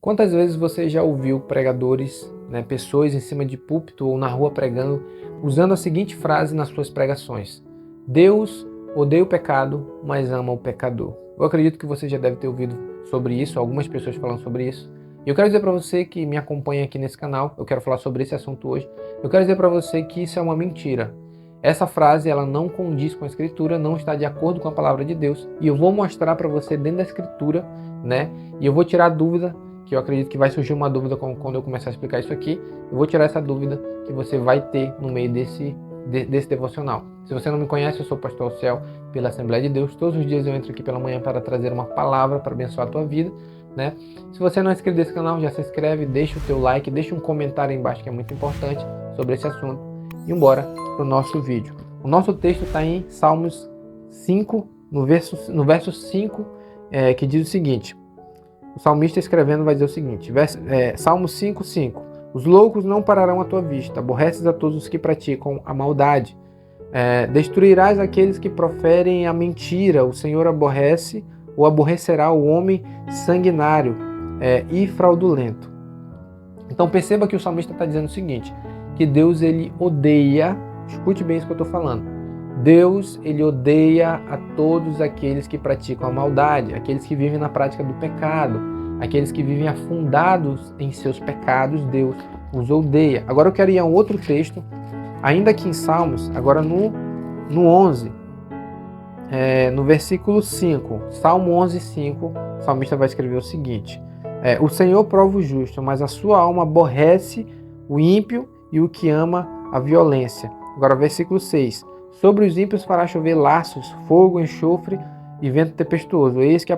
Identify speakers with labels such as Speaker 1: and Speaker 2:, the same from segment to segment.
Speaker 1: Quantas vezes você já ouviu pregadores, pessoas em cima de púlpito ou na rua pregando, usando a seguinte frase nas suas pregações: Deus odeia o pecado, mas ama o pecador. Eu acredito que você já deve ter ouvido sobre isso, algumas pessoas falando sobre isso. E eu quero dizer para você que me acompanha aqui nesse canal, eu quero falar sobre esse assunto hoje, eu quero dizer para você que isso é uma mentira. Essa frase ela não condiz com a Escritura, não está de acordo com a palavra de Deus, e eu vou mostrar para você dentro da Escritura, e eu vou tirar a dúvida, que eu acredito que vai surgir uma dúvida quando eu começar a explicar isso aqui. Eu vou tirar essa dúvida que você vai ter no meio desse devocional. Se você não me conhece, eu sou o pastor Alceu, pela Assembleia de Deus. Todos os dias eu entro aqui pela manhã para trazer uma palavra para abençoar a tua vida, Se você não é inscrito nesse canal, já se inscreve, deixa o teu like, deixa um comentário aí embaixo que é muito importante sobre esse assunto. E embora para o nosso vídeo. O nosso texto está em Salmos 5, no verso 5, que diz o seguinte. O salmista escrevendo vai dizer o seguinte, Salmo 5:5. Os loucos não pararão à tua vista, aborreces a todos os que praticam a maldade. Destruirás aqueles que proferem a mentira, o Senhor aborrece ou aborrecerá o homem sanguinário e fraudulento. Então perceba que o salmista está dizendo o seguinte, que Deus ele odeia, escute bem isso que eu estou falando, Deus ele odeia a todos aqueles que praticam a maldade, aqueles que vivem na prática do pecado, aqueles que vivem afundados em seus pecados, Deus os odeia. Agora eu quero ir a um outro texto, ainda aqui em Salmos, agora no 11, no versículo 5, Salmo 11:5, o salmista vai escrever o seguinte, o Senhor prova o justo, mas a sua alma aborrece o ímpio e o que ama a violência. Agora versículo 6, sobre os ímpios fará chover laços, fogo, enxofre e vento tempestuoso. Eis que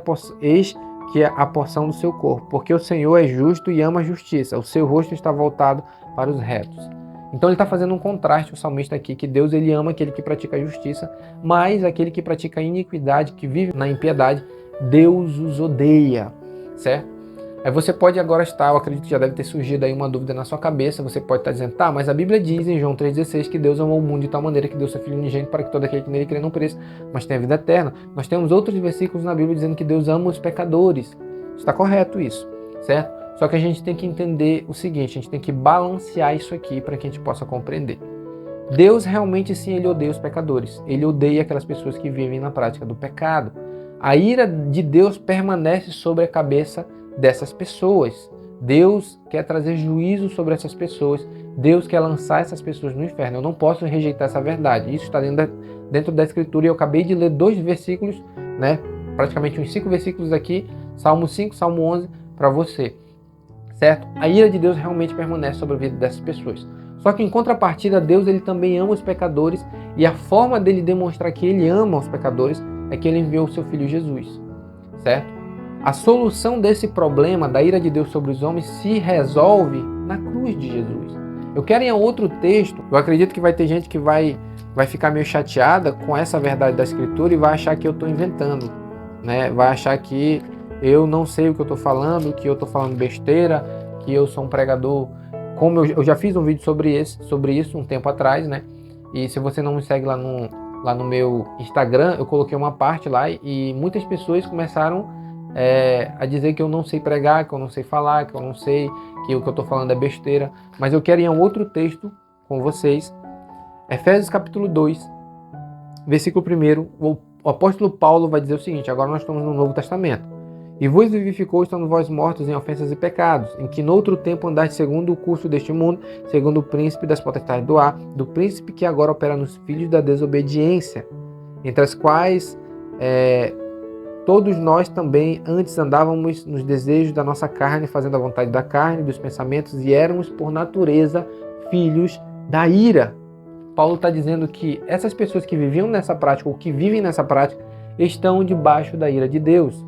Speaker 1: é a porção do seu corpo, porque o Senhor é justo e ama a justiça. O seu rosto está voltado para os retos. Então ele está fazendo um contraste, o salmista aqui, que Deus ele ama aquele que pratica a justiça, mas aquele que pratica a iniquidade, que vive na impiedade, Deus os odeia, certo? Aí você pode agora estar, eu acredito que já deve ter surgido aí uma dúvida na sua cabeça, você pode estar dizendo, mas a Bíblia diz em João 3,16 que Deus amou o mundo de tal maneira que deu seu Filho unigênito para que todo aquele que nele crê não pereça, mas tenha vida eterna. Nós temos outros versículos na Bíblia dizendo que Deus ama os pecadores. Está correto isso, certo? Só que a gente tem que entender o seguinte, a gente tem que balancear isso aqui para que a gente possa compreender. Deus realmente sim, ele odeia os pecadores. Ele odeia aquelas pessoas que vivem na prática do pecado. A ira de Deus permanece sobre a cabeça dessas pessoas. Deus quer trazer juízo sobre essas pessoas. Deus quer lançar essas pessoas no inferno. Eu não posso rejeitar essa verdade. Isso está dentro da Escritura. E eu acabei de ler 2 versículos, praticamente uns 5 versículos aqui, Salmo 5, Salmo 11, para você. Certo? A ira de Deus realmente permanece sobre a vida dessas pessoas. Só que em contrapartida, Deus ele também ama os pecadores. E a forma dele demonstrar que ele ama os pecadores é que ele enviou o seu Filho Jesus. Certo? A solução desse problema da ira de Deus sobre os homens se resolve na cruz de Jesus. Eu quero ir a outro texto. Eu acredito que vai ter gente que vai ficar meio chateada com essa verdade da Escritura e vai achar que eu estou inventando, Vai achar que eu não sei o que eu estou falando, que eu estou falando besteira, que eu sou um pregador. Como eu já fiz um vídeo sobre isso um tempo atrás, E se você não me segue lá no meu Instagram, eu coloquei uma parte lá e muitas pessoas começaram a dizer que eu não sei pregar, que eu não sei falar, que eu não sei, que o que eu estou falando é besteira. Mas eu quero ir a um outro texto com vocês. Efésios capítulo 2, versículo 1. O apóstolo Paulo vai dizer o seguinte, agora nós estamos no Novo Testamento. E vos vivificou, estando vós mortos em ofensas e pecados, em que noutro tempo andaste segundo o curso deste mundo, segundo o príncipe das potestades do ar, do príncipe que agora opera nos filhos da desobediência, entre as quais todos nós também antes andávamos nos desejos da nossa carne, fazendo a vontade da carne, dos pensamentos, e éramos por natureza filhos da ira. Paulo está dizendo que essas pessoas que viviam nessa prática, ou que vivem nessa prática, estão debaixo da ira de Deus.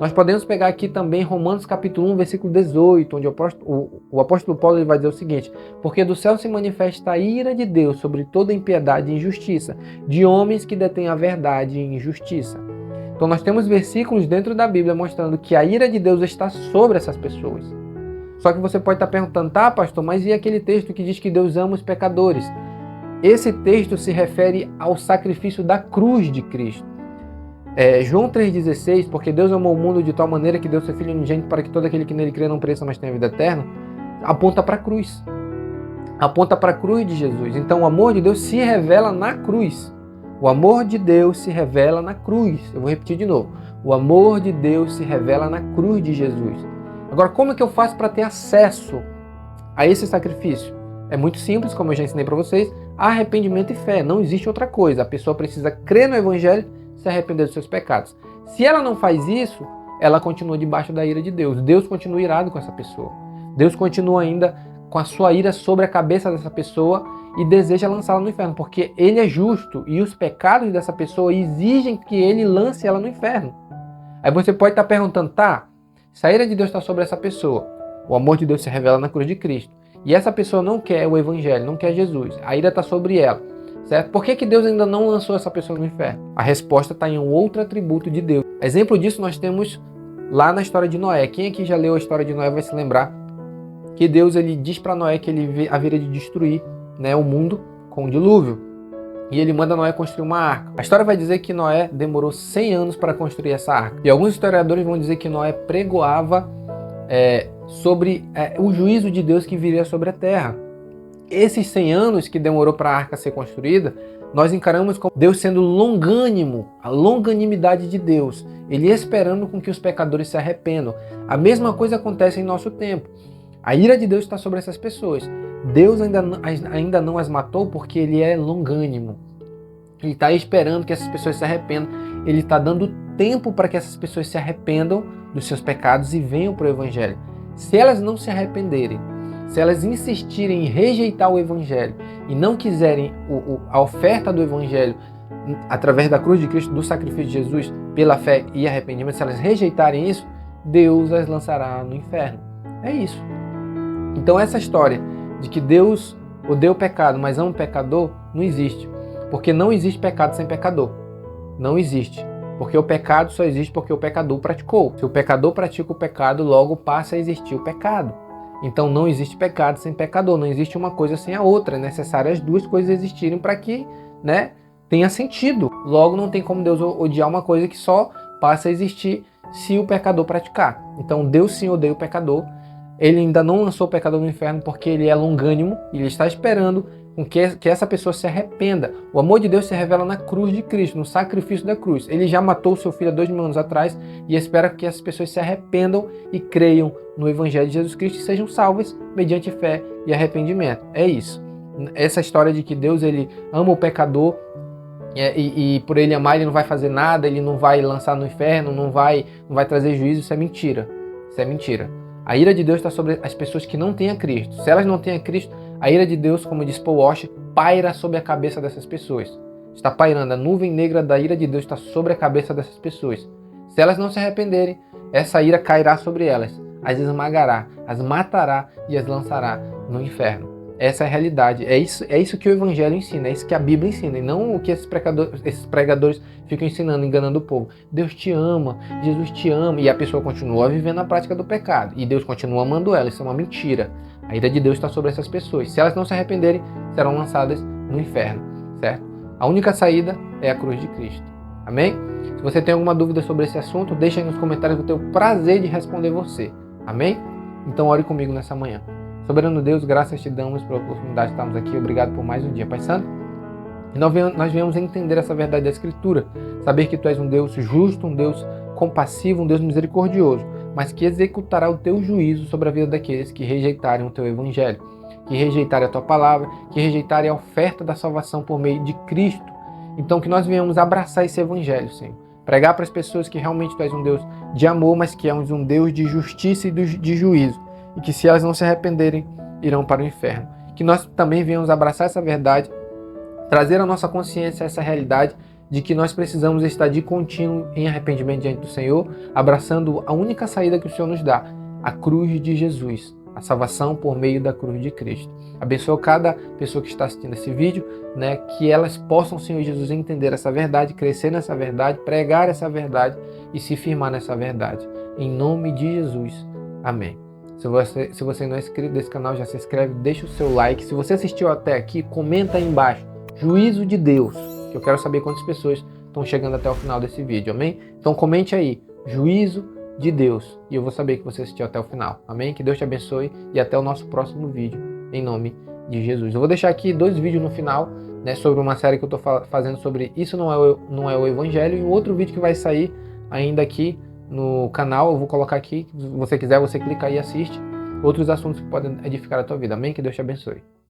Speaker 1: Nós podemos pegar aqui também Romanos capítulo 1, versículo 18, onde o apóstolo Paulo ele vai dizer o seguinte, porque do céu se manifesta a ira de Deus sobre toda impiedade e injustiça, de homens que detêm a verdade e injustiça. Então nós temos versículos dentro da Bíblia mostrando que a ira de Deus está sobre essas pessoas. Só que você pode estar perguntando, pastor, mas e aquele texto que diz que Deus ama os pecadores? Esse texto se refere ao sacrifício da cruz de Cristo. João 3,16, porque Deus amou o mundo de tal maneira que deu seu Filho unigênito para que todo aquele que nele crê não pereça, mas tenha vida eterna, aponta para a cruz. Aponta para a cruz de Jesus. Então o amor de Deus se revela na cruz. O amor de Deus se revela na cruz. Eu vou repetir de novo. O amor de Deus se revela na cruz de Jesus. Agora, como é que eu faço para ter acesso a esse sacrifício? É muito simples, como eu já ensinei para vocês. Arrependimento e fé. Não existe outra coisa. A pessoa precisa crer no Evangelho, se arrepender dos seus pecados. Se ela não faz isso, ela continua debaixo da ira de Deus. Deus continua irado com essa pessoa. Deus continua ainda com a sua ira sobre a cabeça dessa pessoa e deseja lançá-la no inferno, porque ele é justo e os pecados dessa pessoa exigem que ele lance ela no inferno. Aí você pode estar perguntando, se a ira de Deus está sobre essa pessoa, o amor de Deus se revela na cruz de Cristo, e essa pessoa não quer o Evangelho, não quer Jesus, a ira está sobre ela, certo? Por que Deus ainda não lançou essa pessoa no inferno? A resposta está em um outro atributo de Deus. Exemplo disso nós temos lá na história de Noé. Quem aqui já leu a história de Noé vai se lembrar que Deus ele diz para Noé que ele haveria de destruir, o mundo com o dilúvio. E ele manda Noé construir uma arca. A história vai dizer que Noé demorou 100 anos para construir essa arca. E alguns historiadores vão dizer que Noé pregoava sobre o juízo de Deus que viria sobre a terra. Esses 100 anos que demorou para a arca ser construída, nós encaramos como Deus sendo longânimo, a longanimidade de Deus. Ele esperando com que os pecadores se arrependam. A mesma coisa acontece em nosso tempo. A ira de Deus está sobre essas pessoas. Deus ainda não as matou porque Ele é longânimo. Ele está esperando que essas pessoas se arrependam. Ele está dando tempo para que essas pessoas se arrependam dos seus pecados e venham para o Evangelho. Se elas não se arrependerem, se elas insistirem em rejeitar o Evangelho e não quiserem a oferta do Evangelho através da cruz de Cristo, do sacrifício de Jesus, pela fé e arrependimento, se elas rejeitarem isso, Deus as lançará no inferno. É isso. Então essa história de que Deus odeia o pecado, mas ama o pecador, não existe. Porque não existe pecado sem pecador. Não existe. Porque o pecado só existe porque o pecador praticou. Se o pecador pratica o pecado, logo passa a existir o pecado. Então não existe pecado sem pecador. Não existe uma coisa sem a outra. É necessário as duas coisas existirem para que tenha sentido. Logo não tem como Deus odiar uma coisa que só passa a existir se o pecador praticar. Então Deus sim odeia o pecador. Ele ainda não lançou o pecador no inferno porque ele é longânimo e ele está esperando com que essa pessoa se arrependa. O amor de Deus se revela na cruz de Cristo, no sacrifício da cruz. Ele já matou o seu filho há 2000 anos atrás e espera que essas pessoas se arrependam e creiam no Evangelho de Jesus Cristo e sejam salvas mediante fé e arrependimento. É isso. Essa história de que Deus ele ama o pecador e por ele amar ele não vai fazer nada, ele não vai lançar no inferno, não vai trazer juízo, isso é mentira. Isso é mentira. A ira de Deus está sobre as pessoas que não têm a Cristo. Se elas não têm a Cristo, a ira de Deus, como diz Paul Washer, paira sobre a cabeça dessas pessoas. Está pairando. A nuvem negra da ira de Deus está sobre a cabeça dessas pessoas. Se elas não se arrependerem, essa ira cairá sobre elas, as esmagará, as matará e as lançará no inferno. Essa é a realidade. É isso que o Evangelho ensina, é isso que a Bíblia ensina, e não o que esses pregadores ficam ensinando, enganando o povo. Deus te ama, Jesus te ama, e a pessoa continua vivendo a prática do pecado, e Deus continua amando ela. Isso é uma mentira. A ira de Deus está sobre essas pessoas. Se elas não se arrependerem, serão lançadas no inferno, certo? A única saída é a cruz de Cristo. Amém? Se você tem alguma dúvida sobre esse assunto, deixa aí nos comentários, eu tenho o prazer de responder você. Amém? Então ore comigo nessa manhã. Soberano Deus, graças te damos pela oportunidade de estarmos aqui. Obrigado por mais um dia. Pai Santo, nós viemos entender essa verdade da Escritura. Saber que Tu és um Deus justo, um Deus compassivo, um Deus misericordioso, mas que executará o Teu juízo sobre a vida daqueles que rejeitarem o Teu Evangelho, que rejeitarem a Tua palavra, que rejeitarem a oferta da salvação por meio de Cristo. Então que nós venhamos abraçar esse Evangelho, Senhor. Pregar para as pessoas que realmente Tu és um Deus de amor, mas que és um Deus de justiça e de juízo. E que se elas não se arrependerem, irão para o inferno. Que nós também venhamos abraçar essa verdade, trazer à nossa consciência essa realidade de que nós precisamos estar de contínuo em arrependimento diante do Senhor, abraçando a única saída que o Senhor nos dá, a cruz de Jesus, a salvação por meio da cruz de Cristo. Abençoa cada pessoa que está assistindo esse vídeo, que elas possam, Senhor Jesus, entender essa verdade, crescer nessa verdade, pregar essa verdade e se firmar nessa verdade. Em nome de Jesus. Amém. Se você não é inscrito nesse canal, já se inscreve, deixa o seu like. Se você assistiu até aqui, comenta aí embaixo. Juízo de Deus. Que eu quero saber quantas pessoas estão chegando até o final desse vídeo, amém? Então comente aí, juízo de Deus, e eu vou saber que você assistiu até o final, amém? Que Deus te abençoe e até o nosso próximo vídeo, em nome de Jesus. Eu vou deixar aqui 2 vídeos no final, né, sobre uma série que eu estou fazendo sobre isso não é o Evangelho, e um outro vídeo que vai sair ainda aqui no canal, eu vou colocar aqui, se você quiser, você clica aí e assiste, outros assuntos que podem edificar a tua vida, amém? Que Deus te abençoe.